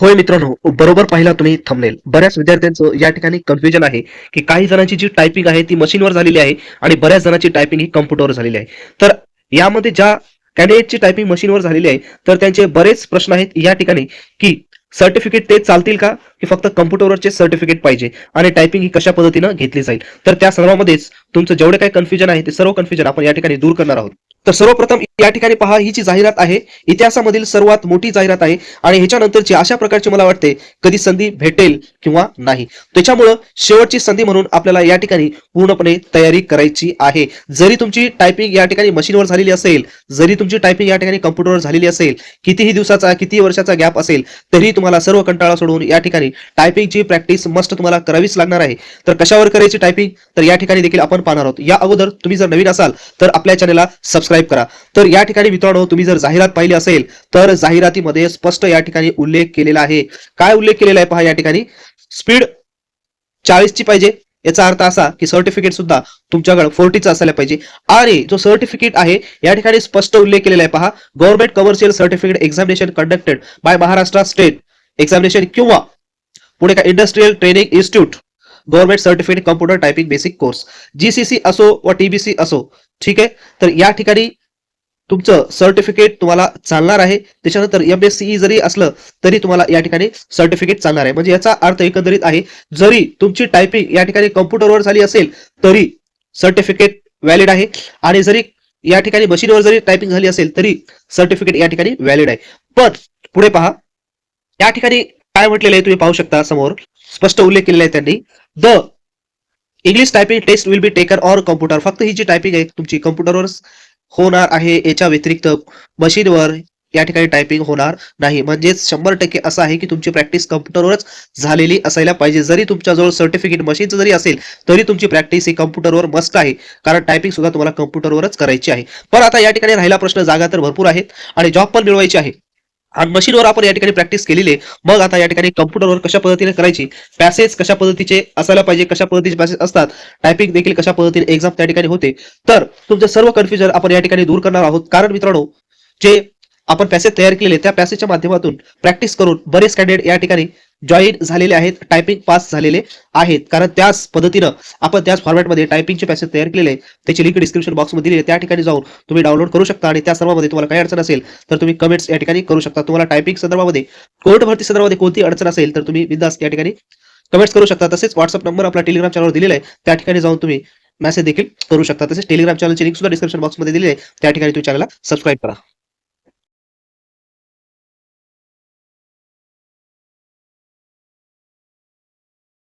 होय मित्रांनो, बरोबर पाहिला तुम्ही थंबनेल. बऱ्याच विद्यार्थ्यांचं या ठिकाणी कन्फ्युजन आहे, की काही जणांची जी टायपिंग आहे ती मशीनवर झालेली आहे आणि बऱ्याच जणांची टायपिंग ही कॉम्प्युटरवर झालेली आहे. तर यामध्ये ज्या कॅन्डिडेटची टायपिंग मशीनवर झालेली आहे, तर त्यांचे बरेच प्रश्न आहेत या ठिकाणी, की सर्टिफिकेट ते चालतील का? की फक्त कॉम्प्युटरवरचे सर्टिफिकेट पाहिजे आणि टायपिंग ही कशा पद्धतीनं घेतली जाईल? तर त्या सर्वांमध्येच तुमचं जेवढे काही कन्फ्युजन आहे, ते सर्व कन्फ्युजन आपण या ठिकाणी दूर करणार आहोत. तर सर्वप्रथम या ठिकाणी पहा, ही जी जाहिरात आहे, इतिहासामधील सर्वात मोठी जाहिरात आहे आणि ह्याच्यानंतरची अशा प्रकारची मला वाटते कधी संधी भेटेल किंवा नाही. त्याच्यामुळं शेवटची संधी म्हणून आपल्याला या ठिकाणी पूर्णपणे तयारी करायची आहे. जरी तुमची टायपिंग या ठिकाणी मशीनवर झालेली असेल, जरी तुमची टायपिंग या ठिकाणी कॉम्प्युटरवर झालेली असेल, कितीही दिवसाचा कितीही वर्षाचा गॅप असेल, तरी तुम्हाला सर्व कंटाळा सोडून या ठिकाणी टायपिंगची प्रॅक्टिस मस्ट तुम्हाला करावीच लागणार आहे. तर कशावर करायची टायपिंग, तर या ठिकाणी देखील आपण पाहणार आहोत. या अगोदर तुम्ही जर नवीन असाल तर आपल्या चॅनलला सबस्क्राईब करा. तर या ठिकाणी मित्रांनो, तुम्ही जर जाहिरात पाहिली असेल तर जाहिरातीमध्ये स्पष्ट या ठिकाणी उल्लेख केलेला आहे. काय उल्लेख केलेला आहे पहा या ठिकाणी, स्पीड 40 ची पाहिजे. याचा अर्थ असा की सर्टिफिकेट सुद्धा तुमच्याकडे 40 चा असायला पाहिजे. आणि जो सर्टिफिकेट आहे या ठिकाणी स्पष्ट उल्लेख केलेला आहे पहा, government commercial certificate examination conducted by Maharashtra state examination किंवा पुणे का industrial training institute government certificate computer typing basic course, GCC असो व टीबीसी असो. ठीक आहे. तर या ठिकाणी तुमचं सर्टिफिकेट तुम्हाला चालणार आहे. त्याच्यानंतर एमएससीई जरी असलं तरी तुम्हाला या ठिकाणी सर्टिफिकेट चालणार आहे. म्हणजे याचा अर्थ एकंदरीत आहे, जरी तुमची टायपिंग या ठिकाणी कॉम्प्युटरवर झाली असेल तरी सर्टिफिकेट व्हॅलिड आहे आणि जरी या ठिकाणी मशीनवर जरी टायपिंग झाली असेल तरी सर्टिफिकेट या ठिकाणी व्हॅलिड आहे. पण पुढे पहा, या ठिकाणी काय म्हटलेलं आहे तुम्ही पाहू शकता, समोर स्पष्ट उल्लेख केलेला आहे त्यांनी, the English typing test will be taken or computer. फक्त ही जी टायपिंग आहे तुमची कॉम्प्युटरवर होणार आहे. याच्या व्यतिरिक्त मशीनवर या ठिकाणी टायपिंग होणार नाही. म्हणजेच 100% असं आहे की तुमची प्रॅक्टिस कॉम्प्युटरवरच झालेली असायला पाहिजे. जरी तुमच्याजवळ सर्टिफिकेट मशीनचं जरी असेल तरी तुमची प्रॅक्टिस ही कॉम्प्युटरवर मस्ट आहे, कारण टायपिंग सुद्धा तुम्हाला कॉम्प्युटरवरच करायची आहे. पण आता या ठिकाणी राहिला प्रश्न, जागा तर भरपूर आहेत आणि जॉब पण मिळवायची आहे आणि मशीनवर आपण या ठिकाणी प्रॅक्टिस केलेली आहे. मग आता या ठिकाणी कॉम्प्युटरवर कशा पद्धतीने करायची, पॅसेज कशा पद्धतीचे असायला पाहिजे, कशा पद्धतीचे पॅसेज असतात, टायपिंग देखील कशा पद्धतीने एक्झाम त्या ठिकाणी होते, तर तुमचं सर्व कन्फ्युजन आपण या ठिकाणी दूर करणार आहोत. कारण मित्रांनो, जे आपण पॅसेज तयार केलेले त्या पॅसेजच्या माध्यमातून प्रॅक्टिस करून बरेच कॅन्डिडेट या ठिकाणी जॉईन झालेले आहेत, टायपिंग पास झालेले आहेत. कारण त्याच पद्धतीनं आपण त्याच फॉर्मॅटमध्ये टायपिंगचे पॅसेज तयार केलेले आहेत. त्याची लिंक डिस्क्रिप्शन बॉक्समध्ये दिली आहे, त्या ठिकाणी जाऊन तुम्ही डाउनलोड करू शकता आणि त्या सर्वांमध्ये तुम्हाला काही अडचण असेल तर तुम्ही कमेंट्स या ठिकाणी करू शकता. तुम्हाला टायपिंग संदर्भामध्ये, कोर्ट भरती संदर्भामध्ये कोणती अडचण असेल तर तुम्ही बिंदास या ठिकाणी कमेंट्स करू शकता. तसेच व्हॉट्सअप नंबर आपला टेलिग्राम चॅनलवर दिलेला आहे, त्या ठिकाणी जाऊन तुम्ही मेसेज देखील करू शकता. तसेच टेलिग्राम चॅनलची लिंक सुद्धा डिस्क्रिप्शन बॉक्समध्ये दिली आहे, त्या ठिकाणी तुम्ही चॅनलला सबस्क्राईब करा.